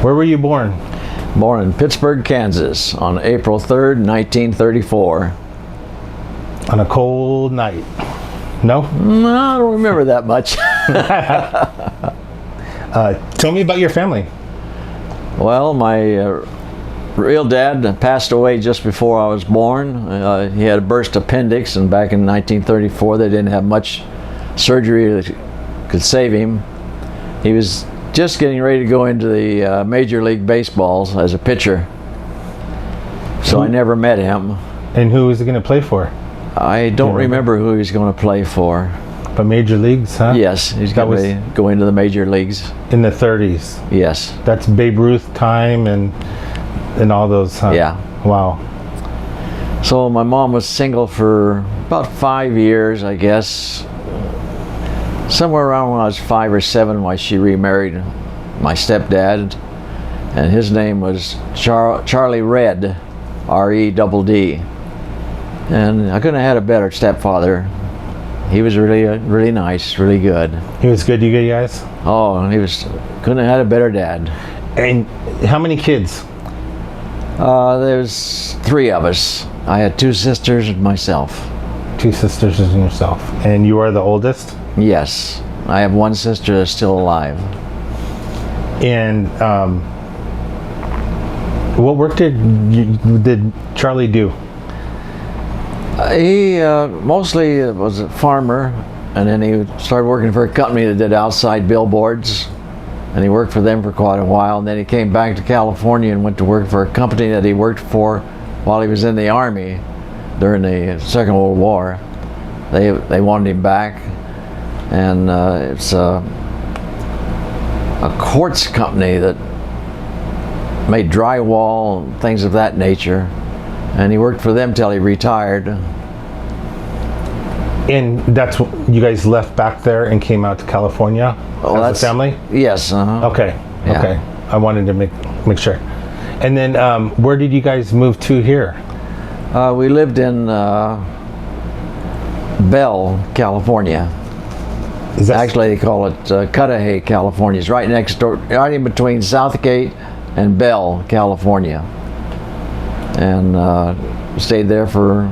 Where were you born? Born in Pittsburgh, Kansas on April 3rd, 1934. On a cold night. No? No, I don't remember that much. Tell me about your family. Well, my real dad passed away just before I was born. He had a burst appendix, and back in 1934 they didn't have much surgery that could save him. He was just getting ready to go into the Major League Baseballs as a pitcher. So I never met him. And who was he going to play for? I don't remember who he was going to play for. But major leagues, huh? Yes, he's going to go into the major leagues. In the 30s? Yes. That's Babe Ruth time and all those, huh? Yeah. Wow. So my mom was single for about 5 years, I guess. Somewhere around when I was 5 or 7 when she remarried my stepdad. And his name was Charlie Redd, R-E-D-D. And I couldn't have had a better stepfather. He was really nice, really good. He was good to you guys? Oh, couldn't have had a better dad. And how many kids? There's 3 of us. I had 2 sisters and myself. 2 sisters and yourself. And you are the oldest? Yes. I have 1 sister that's still alive. And what work did Charlie do? He mostly was a farmer, and then he started working for a company that did outside billboards, and he worked for them for quite a while, and then he came back to California and went to work for a company that he worked for while he was in the Army during the Second World War. They wanted him back, and it's a quartz company that made drywall and things of that nature. And he worked for them till he retired. And that's what you guys left back there and came out to California as a family? Yes. Okay. Yeah. Okay. I wanted to make sure. And then where did you guys move to here? We lived in Bell, California. Actually, they call it Cudahy, California. It's right next door, right in between Southgate and Bell, California. And stayed there for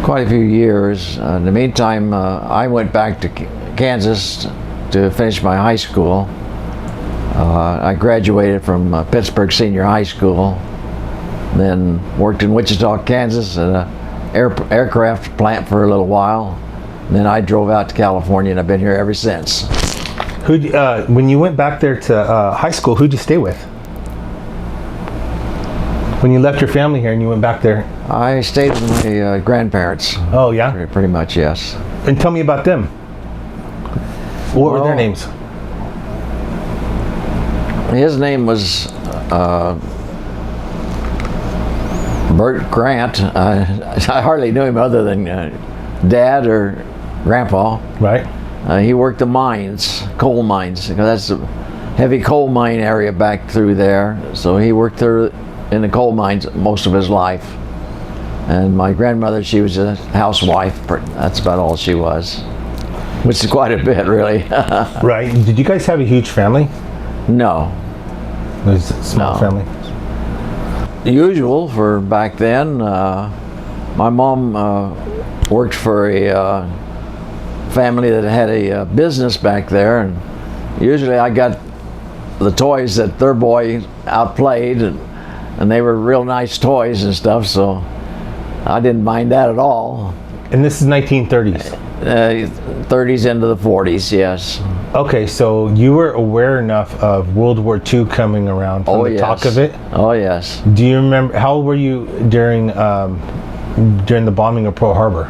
quite a few years. In the meantime, I went back to Kansas to finish my high school. I graduated from Pittsburgh Senior High School, then worked in Wichita, Kansas at an aircraft plant for a little while. And then I drove out to California, and I've been here ever since. When you went back there to high school, who'd you stay with? When you left your family here and you went back there? I stayed with my grandparents. Oh, yeah? Pretty much, yes. And tell me about them. What were their names? His name was Bert Grant. I hardly knew him other than Dad or Grandpa. Right. He worked the mines, coal mines, because that's a heavy coal mine area back through there. So he worked there in the coal mines most of his life. And my grandmother, she was a housewife. That's about all she was, which is quite a bit, really. Right. Did you guys have a huge family? No. It was a small family? Usual for back then. My mom worked for a family that had a business back there, and usually I got the toys that their boy outplayed, and they were real nice toys and stuff, so I didn't mind that at all. And this is 1930s? 30s into the 40s, yes. Okay, so you were aware enough of World War II coming around from the talk of it? Oh, yes. Do you remember, how old were you during the bombing of Pearl Harbor?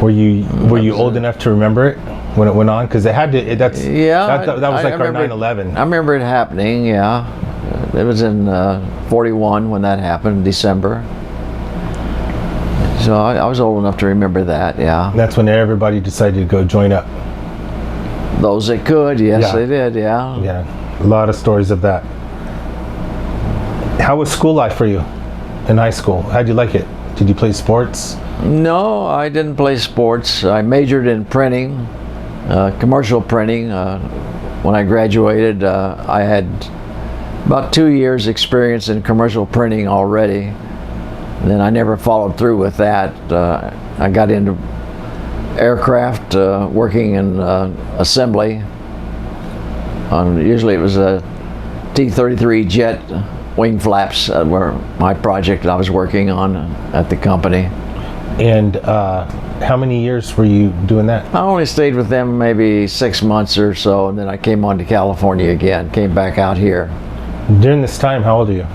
Were you old enough to remember it when it went on? Because it had to. That was like our 9/11. I remember it happening. Yeah, it was in 41 when that happened, December. So I was old enough to remember that. Yeah. That's when everybody decided to go join up. Those that could, yes, they did. Yeah. Yeah, a lot of stories of that. How was school life for you in high school? How'd you like it? Did you play sports? No, I didn't play sports. I majored in printing, commercial printing. When I graduated, I had about 2 years experience in commercial printing already. And then I never followed through with that. I got into aircraft, working in assembly. Usually it was a T-33 jet wing flaps were my project I was working on at the company. And how many years were you doing that? I only stayed with them maybe 6 months or so, and then I came on to California again, came back out here. During this time, how old are you?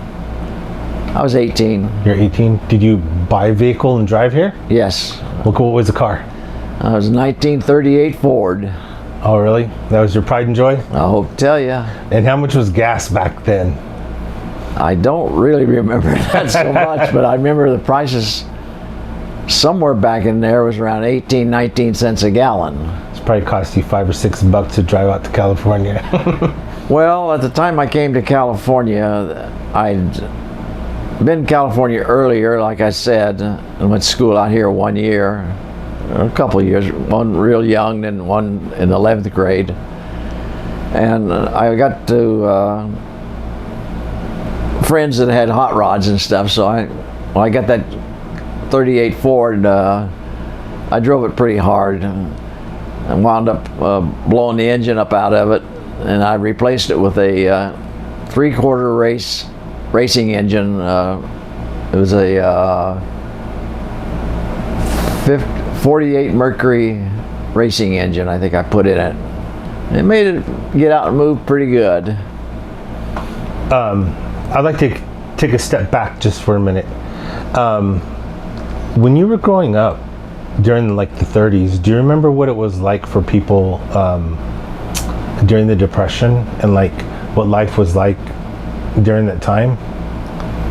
I was 18. You're 18. Did you buy a vehicle and drive here? Yes. What was the car? It was a 1938 Ford. Oh, really? That was your pride and joy? I hope to tell you. And how much was gas back then? I don't really remember that so much, but I remember the prices somewhere back in there was around 18, 19 cents a gallon. It's probably cost you $5 or $6 to drive out to California. Well, at the time I came to California, I'd been in California earlier, like I said. I went to school out here 1 year, a couple of years, one real young and one in the 11th grade. And I got to friends that had hot rods and stuff, so when I got that 38 Ford, I drove it pretty hard and wound up blowing the engine up out of it, and I replaced it with a 3/4 racing engine. It was a 48 Mercury racing engine, I think I put in it. It made it get out and move pretty good. I'd like to take a step back just for a minute. When you were growing up during like the 30s, do you remember what it was like for people during the Depression, and like what life was like during that time?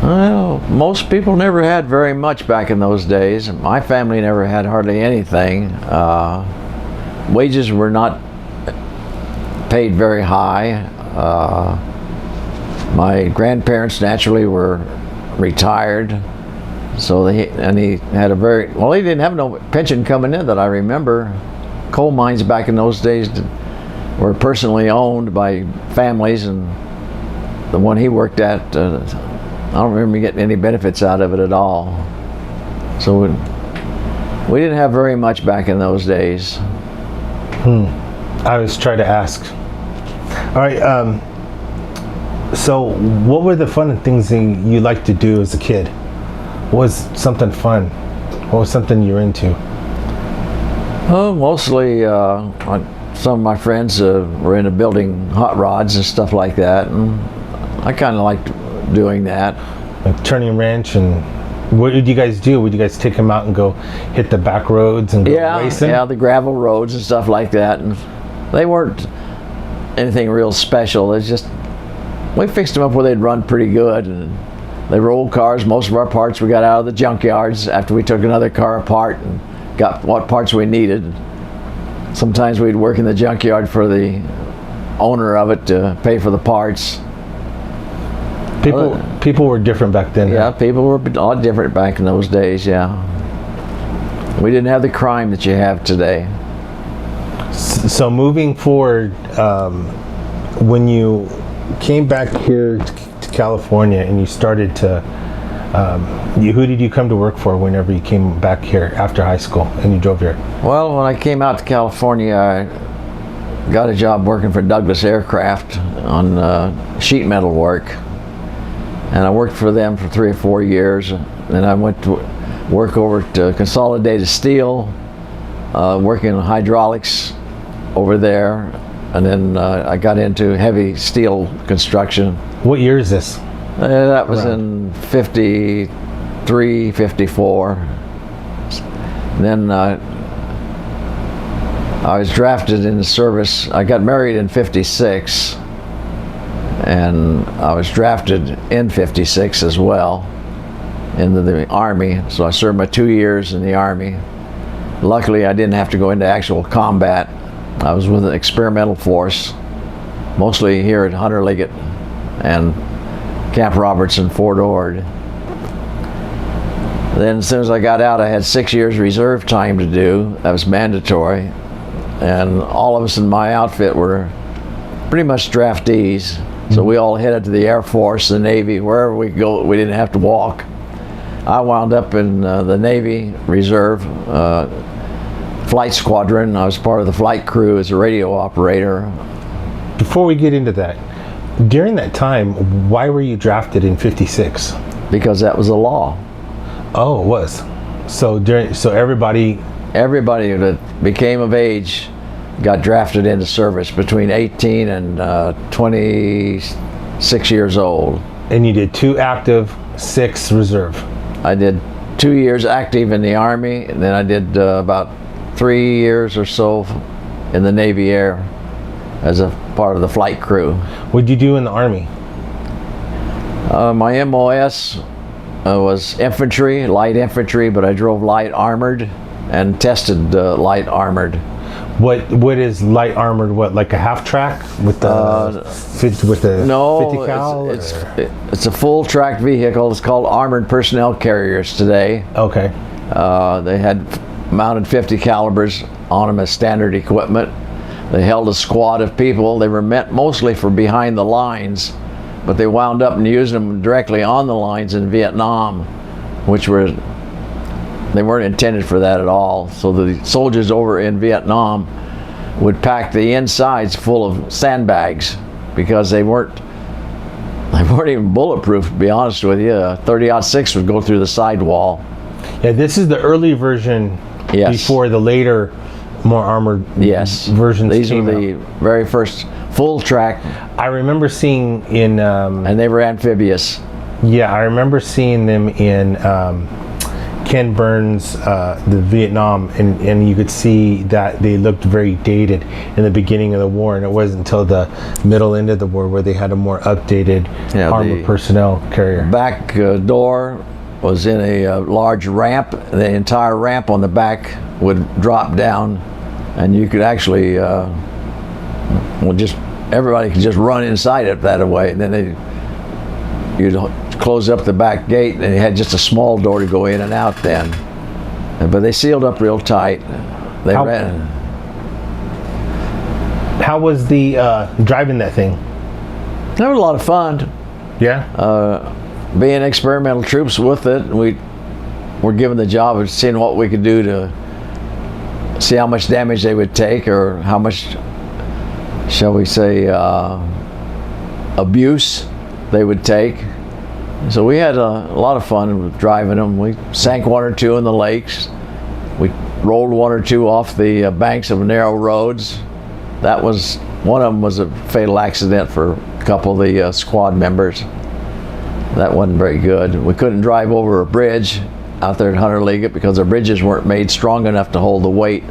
Well, most people never had very much back in those days. My family never had hardly anything. Wages were not paid very high. My grandparents naturally were retired, so he had a very, well, he didn't have no pension coming in that I remember. Coal mines back in those days were personally owned by families, and the one he worked at, I don't remember getting any benefits out of it at all. So we didn't have very much back in those days. I was trying to ask. All right. So what were the fun things that you liked to do as a kid? What was something fun? What was something you were into? Mostly some of my friends were into building hot rods and stuff like that, and I kind of liked doing that. Like turning wrench, and what did you guys do? Would you guys take them out and go hit the back roads and go racing? Yeah, the gravel roads and stuff like that. And they weren't anything real special. It's just, we fixed them up where they'd run pretty good. And they were old cars. Most of our parts we got out of the junkyards after we took another car apart and got what parts we needed. Sometimes we'd work in the junkyard for the owner of it to pay for the parts. People were different back then. Yeah, people were a lot different back in those days, yeah. We didn't have the crime that you have today. So moving forward, when you came back here to California and you started to, who did you come to work for whenever you came back here after high school and you drove here? Well, when I came out to California, I got a job working for Douglas Aircraft on sheet metal work. And I worked for them for 3 or 4 years. Then I went to work over to Consolidated Steel, working on hydraulics over there. And then I got into heavy steel construction. What year is this? That was in 53, 54. Then I was drafted into service. I got married in 56. And I was drafted in 56 as well into the Army. So I served my 2 years in the Army. Luckily, I didn't have to go into actual combat. I was with an experimental force, mostly here at Hunter Liggett and Camp Roberts in Fort Ord. Then as soon as I got out, I had 6 years reserve time to do. That was mandatory. and all of us in my outfit were pretty much draftees. So we all headed to the Air Force, the Navy, wherever we go. We didn't have to walk. I wound up in the Navy Reserve Flight Squadron. I was part of the flight crew as a radio operator. Before we get into that, during that time, why were you drafted in '56? Because that was the law. Oh, it was. So everybody that became of age got drafted into service between 18 and 26 years old. And you did 2 active, 6 reserve. I did 2 years active in the Army, and then I did about 3 years or so in the Navy Air as a part of the flight crew. What did you do in the Army? My MOS was infantry, light infantry, but I drove light armored and tested light armored. What is light armored? What, like a half track with the 50 cal? It's a full track vehicle. It's called armored personnel carriers today. Okay. They had mounted 50 calibers on them as standard equipment. They held a squad of people. They were meant mostly for behind the lines, but they wound up and using them directly on the lines in Vietnam, which they weren't intended for that at all. So the soldiers over in Vietnam would pack the insides full of sandbags because they weren't even bulletproof, to be honest with you. 30-06 would go through the sidewall. Yeah, this is the early version. Yes. Before the later, more armored versions. These were the very first full track. I remember seeing in and they were amphibious. Yeah, I remember seeing them in Ken Burns' the Vietnam, and you could see that they looked very dated in the beginning of the war, and it wasn't until the middle end of the war where they had a more updated armored personnel carrier. Back door was in a large ramp. The entire ramp on the back would drop down, and you could actually everybody could just run inside it that way. And then you'd close up the back gate, and it had just a small door to go in and out then. But they sealed up real tight. How was the driving that thing? That was a lot of fun. Yeah. Being experimental troops with it, we were given the job of seeing what we could do to see how much damage they would take, or how much, shall we say, abuse they would take. So we had a lot of fun with driving them. We sank 1 or 2 in the lakes. We rolled 1 or 2 off the banks of narrow roads. That was, one of them was a fatal accident for a couple of the squad members. That wasn't very good. We couldn't drive over a bridge out there at Hunter Liggett because the bridges weren't made strong enough to hold the weight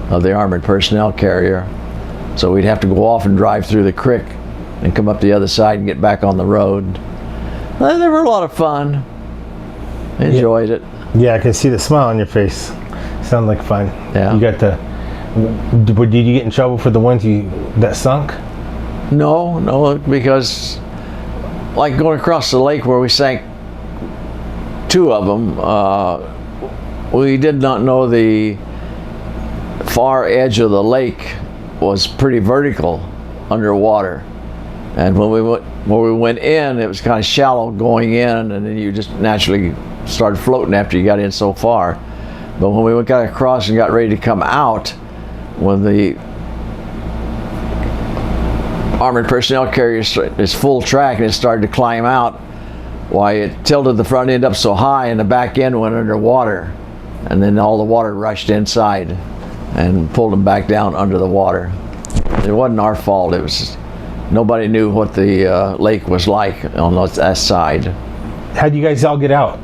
of the armored personnel carrier. So we'd have to go off and drive through the creek and come up the other side and get back on the road. They were a lot of fun. Enjoyed it. Yeah, I can see the smile on your face. Sounded like fun. Yeah. You got did you get in trouble for the ones that sunk? No, because like going across the lake where we sank 2 of them, we did not know the far edge of the lake was pretty vertical underwater. And when we went in, it was kind of shallow going in, and then you just naturally started floating after you got in so far. But when we got across and got ready to come out, when the armored personnel carrier is full track and it started to climb out, why, it tilted the front end up so high and the back end went underwater, and then all the water rushed inside and pulled them back down under the water. It wasn't our fault. It was just, nobody knew what the lake was like on that side. How'd you guys all get out?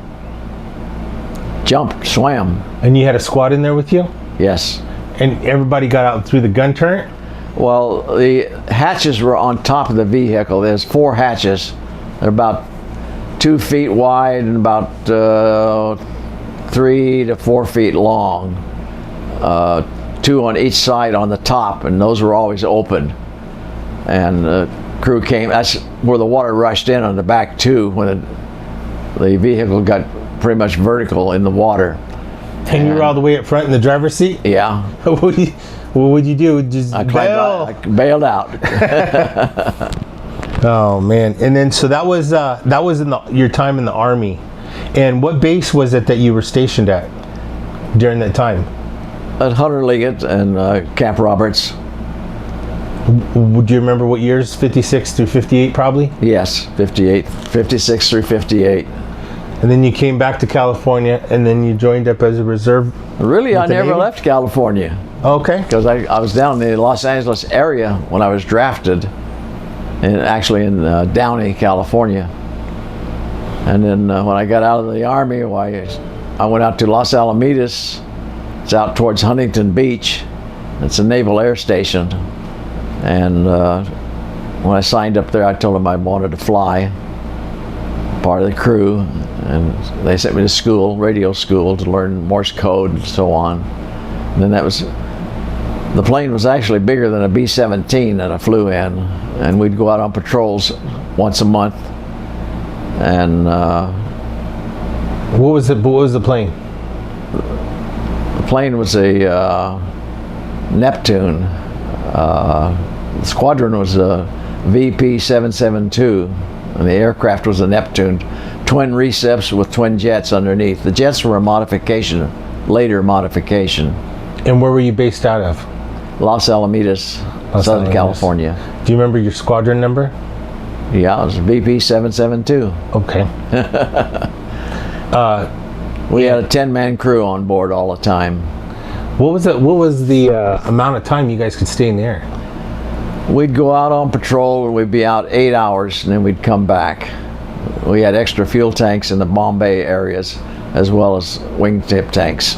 Jumped, swam. And you had a squad in there with you? Yes. And everybody got out through the gun turret? Well, the hatches were on top of the vehicle. There's 4 hatches. They're about 2 feet wide and about 3 to 4 feet long. 2 on each side on the top, and those were always open. And the crew came. That's where the water rushed in on the back too, when the vehicle got pretty much vertical in the water. And you were all the way up front in the driver's seat? Yeah. What would you do? Just I bailed out. Oh man! And then so that was in your time in the Army. And what base was it that you were stationed at during that time? At Hunter Liggett and Camp Roberts. Would you remember what years? 56 through 58 probably? Yes, 58, 56 through 58. And then you came back to California, and then you joined up as a reserve? Really, I never left California. Okay. Because I was down in the Los Angeles area when I was drafted, and actually in Downey, California. And then when I got out of the Army, I went out to Los Alamitos. It's out towards Huntington Beach. It's a Naval Air Station. And when I signed up there, I told them I wanted to fly, part of the crew. And they sent me to school, radio school, to learn Morse code and so on. And then the plane was actually bigger than a B-17 that I flew in. And we'd go out on patrols once a month. And what was the plane? The plane was a Neptune. The squadron was a VP-772, and the aircraft was a Neptune, twin receps with twin jets underneath. The jets were a modification, later modification. And where were you based out of? Los Alamitos, Southern California. Do you remember your squadron number? Yeah, it was VP-772. Okay. We had a 10-man crew on board all the time. What was the amount of time you guys could stay in the air? We'd go out on patrol and we'd be out 8 hours, and then we'd come back. We had extra fuel tanks in the Bombay areas as well as wingtip tanks.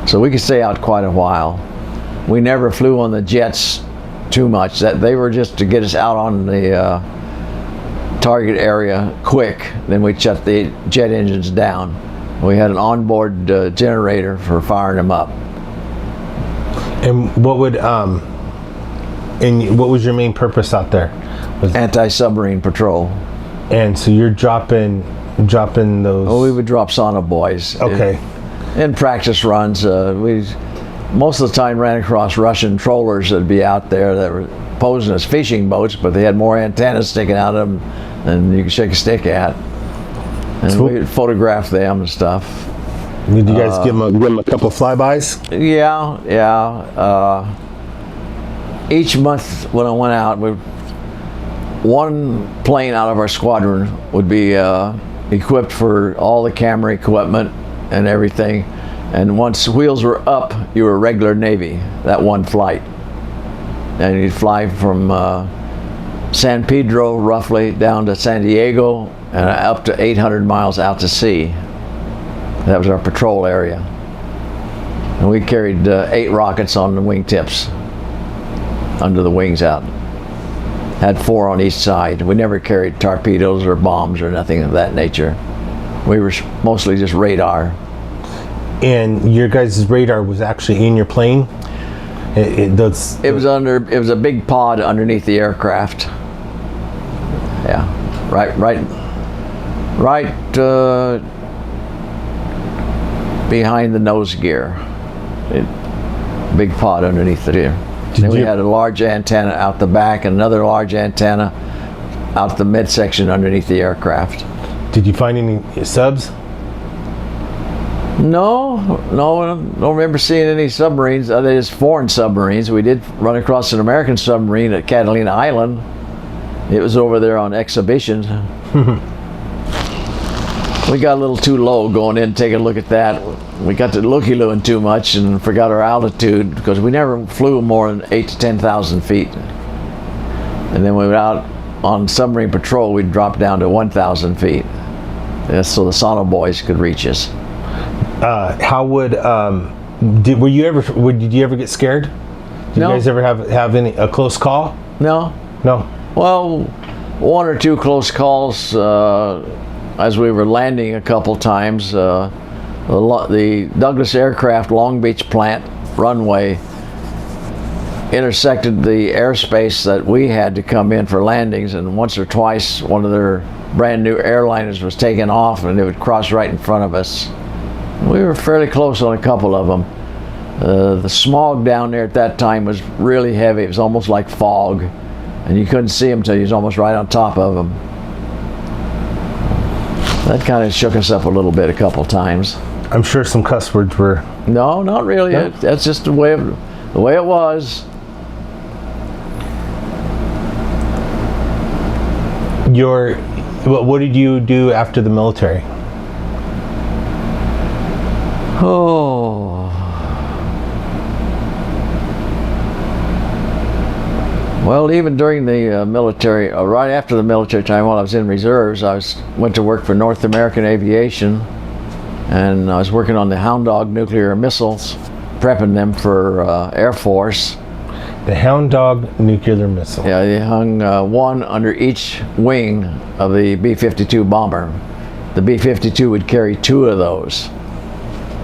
So we could stay out quite a while. We never flew on the jets too much. That they were just to get us out on the target area quick. Then we'd shut the jet engines down. We had an onboard generator for firing them up. And what was your main purpose out there? Anti-submarine patrol. And so you're dropping those. Oh, we would drop sonobuoys. Okay. In practice runs, we most of the time ran across Russian trawlers that'd be out there that were posing as fishing boats, but they had more antennas sticking out of them than you could shake a stick at. And we'd photograph them and stuff. Did you guys give them a couple flybys? Yeah. Each month when I went out, one plane out of our squadron would be equipped for all the camera equipment and everything. And once wheels were up, you were regular Navy, that one flight. And you'd fly from San Pedro roughly down to San Diego and up to 800 miles out to sea. That was our patrol area. And we carried 8 rockets on the wingtips under the wings out. Had 4 on each side. We never carried torpedoes or bombs or nothing of that nature. We were mostly just radar. And your guys' radar was actually in your plane? It was a big pod underneath the aircraft. Yeah, right behind the nose gear. Big pod underneath it here. Then we had a large antenna out the back and another large antenna out the midsection underneath the aircraft. Did you find any subs? No, I don't remember seeing any submarines. Other than foreign submarines. We did run across an American submarine at Catalina Island. It was over there on exhibition. We got a little too low going in, taking a look at that. We got to looky-looing too much and forgot our altitude because we never flew more than 8,000 to 10,000 feet. And then we went out on submarine patrol, we'd drop down to 1,000 feet. So the sonobuoys could reach us. How would did you ever get scared? Did you guys ever have a close call? No. Well, 1 or 2 close calls as we were landing a couple times. The Douglas Aircraft Long Beach plant runway intersected the airspace that we had to come in for landings, and once or twice one of their brand new airliners was taken off and it would cross right in front of us. We were fairly close on a couple of them. The smog down there at that time was really heavy. It was almost like fog, and you couldn't see them until you was almost right on top of them. That kind of shook us up a little bit a couple times. I'm sure some cuss words were... No, not really. No? That's just the way it was. What did you do after the military? Oh. Well, even during the military, right after the military time, while I was in reserves, went to work for North American Aviation, and I was working on the Hound Dog Nuclear Missiles, prepping them for Air Force. The Hound Dog Nuclear Missile. Yeah, they hung one under each wing of the B-52 bomber. The B-52 would carry 2 of those,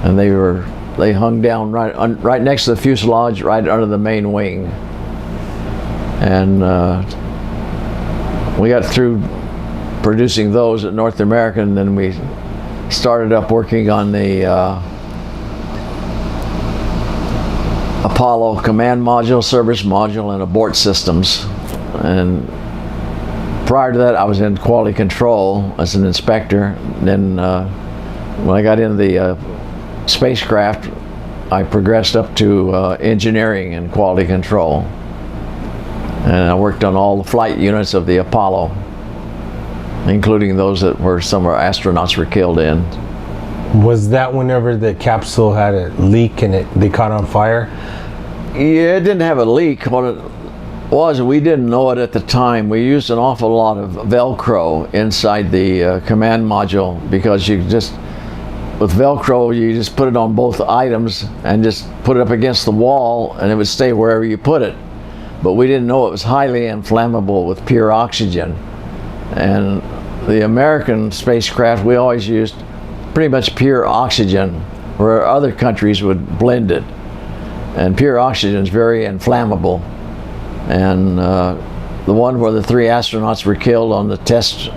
and they hung down right next to the fuselage, right under the main wing. And we got through producing those at North American, and then we started up working on the Apollo command module, service module, and abort systems. And prior to that, I was in quality control as an inspector. Then when I got into the spacecraft, I progressed up to engineering and quality control. And I worked on all the flight units of the Apollo, including those that some of our astronauts were killed in. Was that whenever the capsule had a leak and they caught on fire? Yeah, it didn't have a leak. What it was, we didn't know it at the time. We used an awful lot of Velcro inside the command module, because with Velcro, you just put it on both items and just put it up against the wall, and it would stay wherever you put it. But we didn't know it was highly inflammable with pure oxygen. And the American spacecraft, we always used pretty much pure oxygen, where other countries would blend it. And pure oxygen is very inflammable. And the one where the 3 astronauts were killed on the test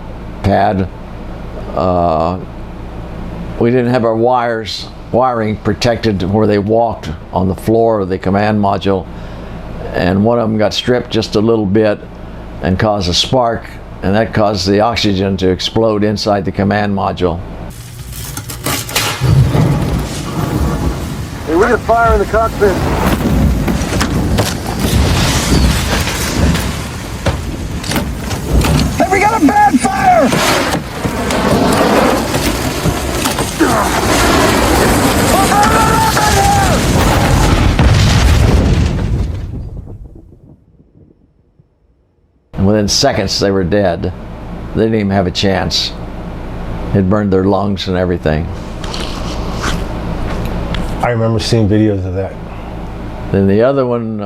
pad, we didn't have our wiring protected where they walked on the floor of the command module. And one of them got stripped just a little bit and caused a spark, and that caused the oxygen to explode inside the command module. Hey, we got fire in the cockpit. Hey, we got a bad fire! And within seconds, they were dead. They didn't even have a chance. It burned their lungs and everything. I remember seeing videos of that. Then the other one,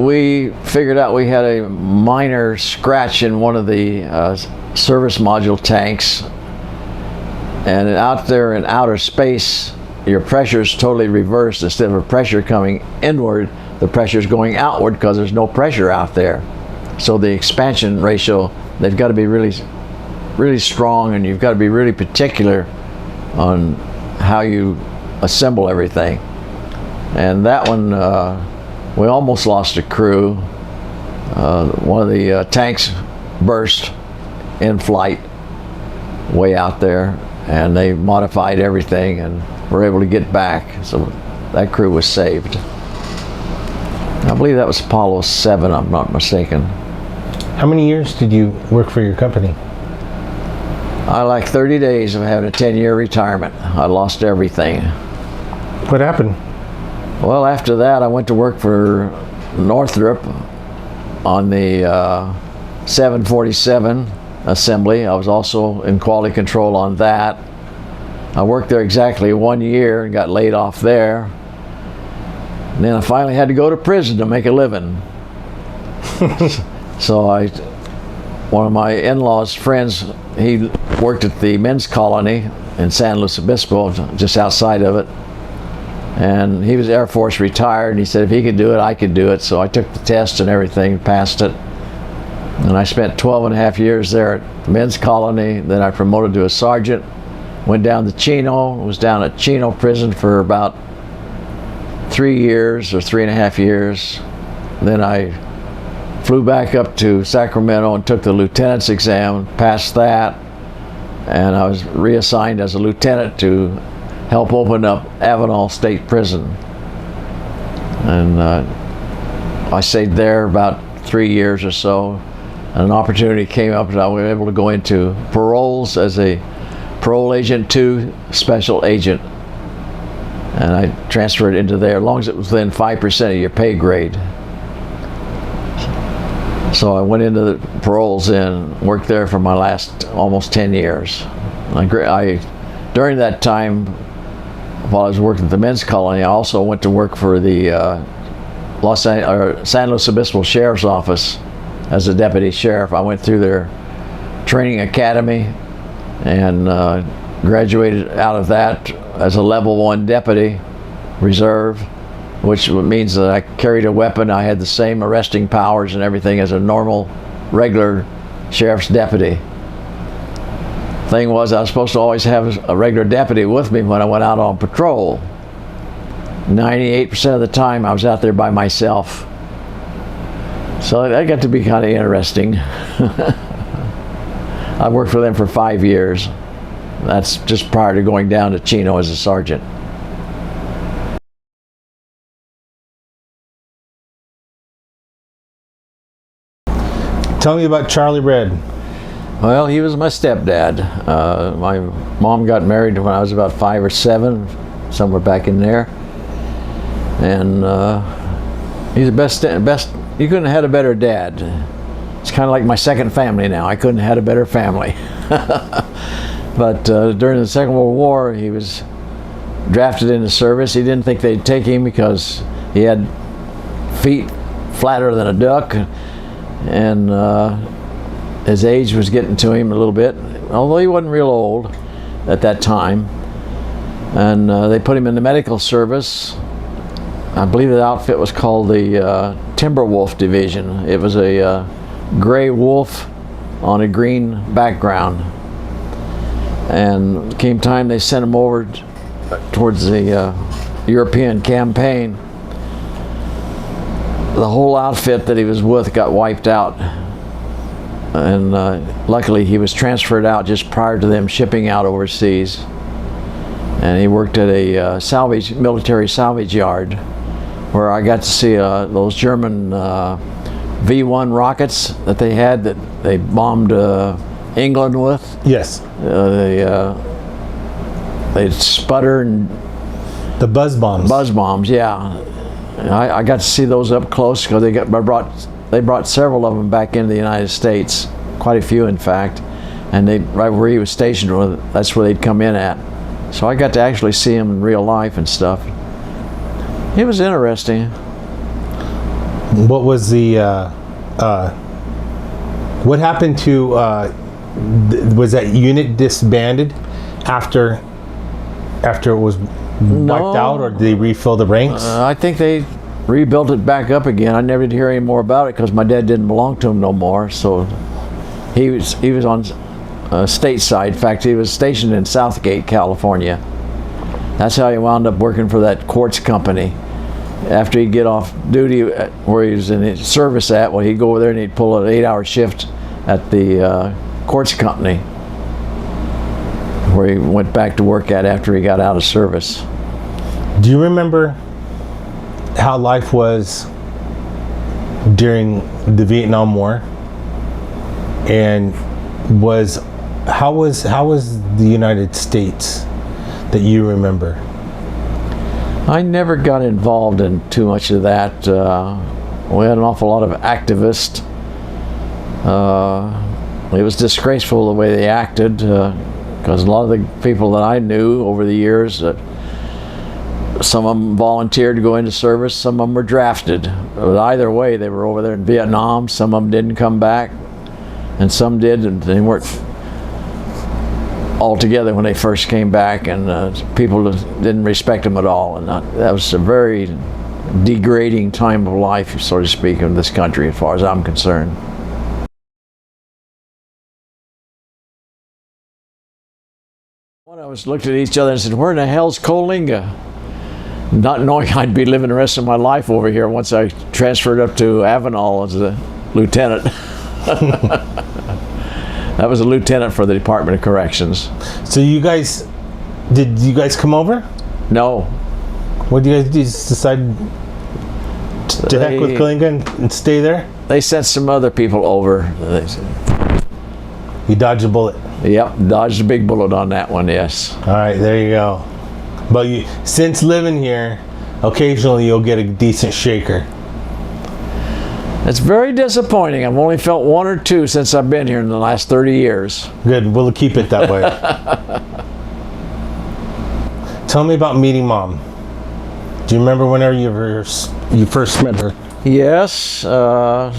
we figured out we had a minor scratch in one of the service module tanks. And out there in outer space, your pressure is totally reversed. Instead of a pressure coming inward, the pressure is going outward, because there's no pressure out there. So the expansion ratio, they've got to be really, really strong, and you've got to be really particular on how you assemble everything. And that one, we almost lost a crew. One of the tanks burst in flight way out there, and they modified everything and were able to get back. So that crew was saved. I believe that was Apollo 7, I'm not mistaken. How many years did you work for your company? I like 30 days of having a 10-year retirement. I lost everything. What happened? Well, after that, I went to work for Northrop on the 747 assembly. I was also in quality control on that. I worked there exactly 1 year and got laid off there. And then I finally had to go to prison to make a living. So one of my in-laws' friends, he worked at the men's colony in San Luis Obispo, just outside of it. And he was Air Force retired, and he said if he could do it, I could do it. So I took the test and everything, passed it. And I spent 12 and a half years there at the men's colony. Then I promoted to a sergeant. went down to Chino, was down at Chino prison for about 3 years or 3.5 years. Then I flew back up to Sacramento and took the lieutenant's exam, passed that, and I was reassigned as a lieutenant to help open up Avenal State Prison. And I stayed there about 3 years or so. And an opportunity came up and I was able to go into paroles as a parole agent 2 special agent. And I transferred into there as long as it was within 5% of your pay grade. So I went into the paroles and worked there for my last almost 10 years. During that time, while I was working at the men's colony, I also went to work for the San Luis Obispo Sheriff's Office as a deputy sheriff. I went through their training academy and graduated out of that as a level 1 deputy reserve, which means that I carried a weapon. I had the same arresting powers and everything as a normal, regular sheriff's deputy. Thing was, I was supposed to always have a regular deputy with me when I went out on patrol. 98% of the time I was out there by myself. So that got to be kind of interesting. I worked for them for 5 years. That's just prior to going down to Chino as a sergeant. Tell me about Charlie Red. Well, he was my stepdad. My mom got married when I was about 5 or 7, somewhere back in there. And he's the best. You couldn't have had a better dad. It's kind of like my second family now. I couldn't have had a better family. But during the Second World War, he was drafted into service. He didn't think they'd take him because he had feet flatter than a duck, and his age was getting to him a little bit, although he wasn't real old at that time. And they put him in the medical service. I believe the outfit was called the Timberwolf Division. It was a gray wolf on a green background. And came time they sent him over towards the European campaign. The whole outfit that he was with got wiped out. And luckily he was transferred out just prior to them shipping out overseas. And he worked at a military salvage yard, where I got to see those German V-1 rockets that they had that they bombed England with. Yes. They sputter and the buzz bombs. Buzz bombs, yeah. I got to see those up close because they brought several of them back into the United States, quite a few in fact, and right where he was stationed, that's where they'd come in at. So I got to actually see him in real life and stuff. It was interesting. What was the what happened to was that unit disbanded after it was wiped out, or did they refill the ranks? I think they rebuilt it back up again. I never did hear any more about it because my dad didn't belong to him no more. So he was on stateside. In fact, he was stationed in Southgate, California. That's how he wound up working for that quartz company. After he'd get off duty where he was in his service at, well, he'd go over there and he'd pull an 8-hour shift at the quartz company, where he went back to work at after he got out of service. Do you remember how life was during the Vietnam War? And how was the United States that you remember? I never got involved in too much of that. We had an awful lot of activists. It was disgraceful the way they acted, because a lot of the people that I knew over the years, some of them volunteered to go into service, some of them were drafted. But either way, they were over there in Vietnam. Some of them didn't come back, and some did, and they weren't all together when they first came back, and people didn't respect them at all. And that was a very degrading time of life, so to speak, in this country, as far as I'm concerned. One of us looked at each other and said, "Where in the hell's Coalinga?" Not knowing I'd be living the rest of my life over here once I transferred up to Avenal as a lieutenant. That was a lieutenant for the Department of Corrections. So did you guys come over? No. What did you guys do? Just decide to heck with Coalinga and stay there? They sent some other people over. You dodged a bullet. Yep, dodged a big bullet on that one, yes. All right, there you go. But since living here, occasionally you'll get a decent shaker. It's very disappointing. I've only felt one or two since I've been here in the last 30 years. Good, we'll keep it that way. Tell me about meeting Mom. Do you remember whenever you first met her? Yes, I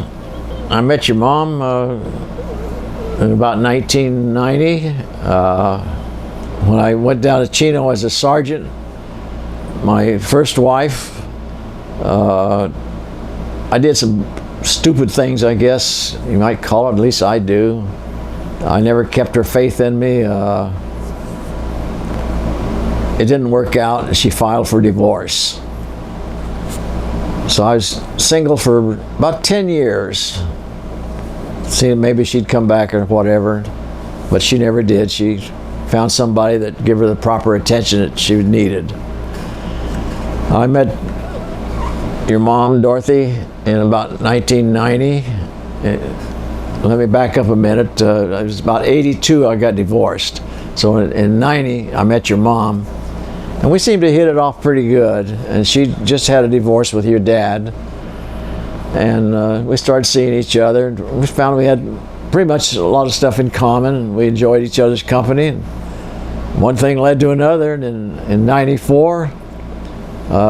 met your mom in about 1990 when I went down to Chino as a sergeant. My first wife, I did some stupid things, I guess you might call it, at least I do. I never kept her faith in me. It didn't work out and she filed for divorce. So I was single for about 10 years. See, maybe she'd come back or whatever, but she never did. She found somebody that gave her the proper attention that she needed. I met your mom, Dorothy, in about 1990. Let me back up a minute. I was about 82, I got divorced. So in 90, I met your mom. And we seemed to hit it off pretty good. And she just had a divorce with your dad. And we started seeing each other. We found we had pretty much a lot of stuff in common. And we enjoyed each other's company. And one thing led to another. And in 94,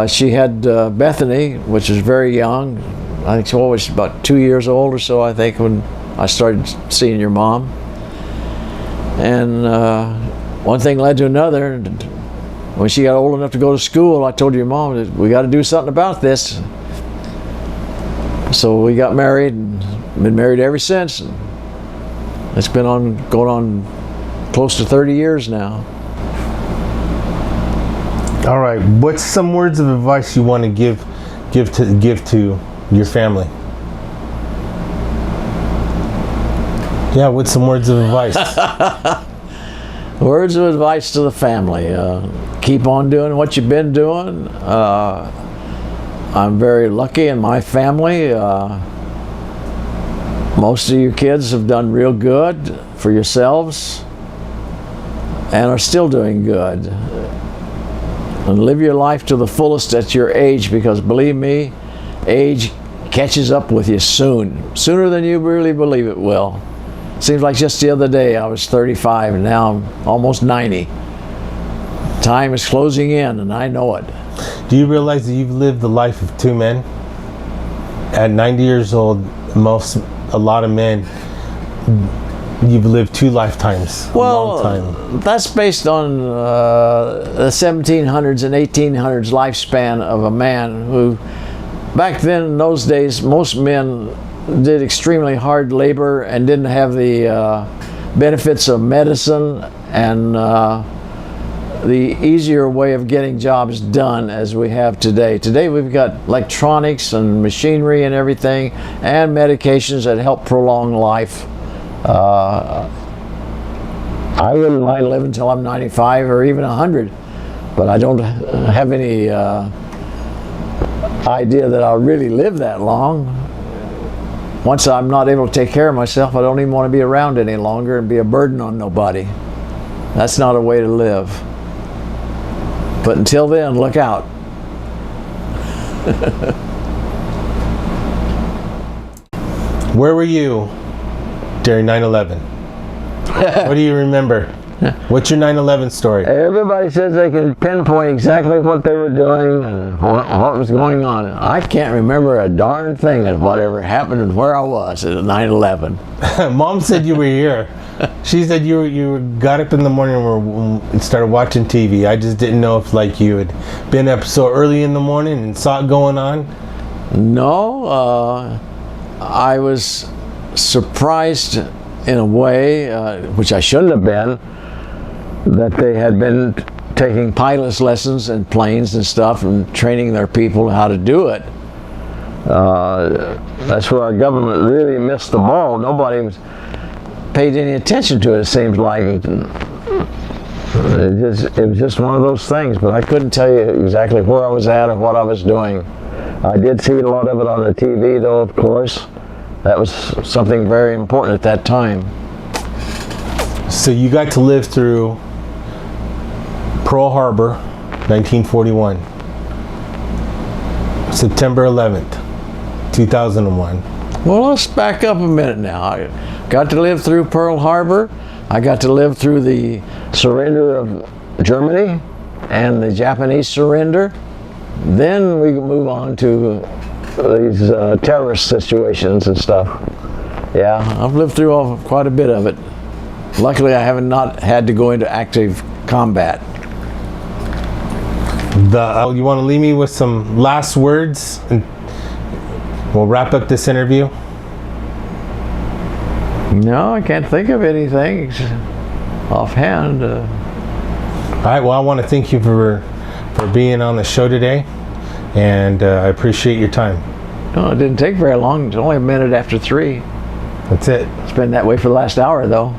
she had Bethany, which was very young. I think she was about 2 years old or so, I think, when I started seeing your mom. And one thing led to another. And when she got old enough to go to school, I told your mom that we got to do something about this. So we got married and been married ever since. It's been going on close to 30 years now. All right, what's some words of advice you want to give to your family? Yeah, what's some words of advice? Words of advice to the family. Keep on doing what you've been doing. I'm very lucky in my family. Most of you kids have done real good for yourselves and are still doing good. And live your life to the fullest at your age, because believe me, age catches up with you sooner than you really believe it will. Seems like just the other day I was 35 and now I'm almost 90. Time is closing in and I know it. Do you realize that you've lived the life of two men? At 90 years old, a lot of men, you've lived two lifetimes. Well, a long time. That's based on the 1700s and 1800s lifespan of a man who, back then in those days, most men did extremely hard labor and didn't have the benefits of medicine and the easier way of getting jobs done as we have today. Today we've got electronics and machinery and everything and medications that help prolong life. I wouldn't mind living until I'm 95 or even 100, but I don't have any idea that I'll really live that long. Once I'm not able to take care of myself, I don't even want to be around any longer and be a burden on nobody. That's not a way to live. But until then, look out. Where were you during 9/11? What do you remember? What's your 9/11 story? Everybody says they can pinpoint exactly what they were doing and what was going on. I can't remember a darn thing of whatever happened and where I was at 9/11. Mom said you were here. She said you got up in the morning and started watching TV. I just didn't know if you had been up so early in the morning and saw it going on. No, I was surprised in a way, which I shouldn't have been, that they had been taking pilot's lessons in planes and stuff and training their people how to do it. That's where our government really missed the ball. Nobody paid any attention to it, it seems like. It was just one of those things, but I couldn't tell you exactly where I was at or what I was doing. I did see a lot of it on the TV, though, of course. That was something very important at that time. So you got to live through Pearl Harbor, 1941. September 11th, 2001. Well, let's back up a minute now. I got to live through Pearl Harbor. I got to live through the surrender of Germany and the Japanese surrender. Then we move on to these terrorist situations and stuff. Yeah, I've lived through quite a bit of it. Luckily, I have not had to go into active combat. You want to leave me with some last words, and we'll wrap up this interview? No, I can't think of anything offhand. All right. Well, I want to thank you for being on the show today, and I appreciate your time. No, it didn't take very long. It's only a minute after 3. That's it. It's been that way for the last hour, though.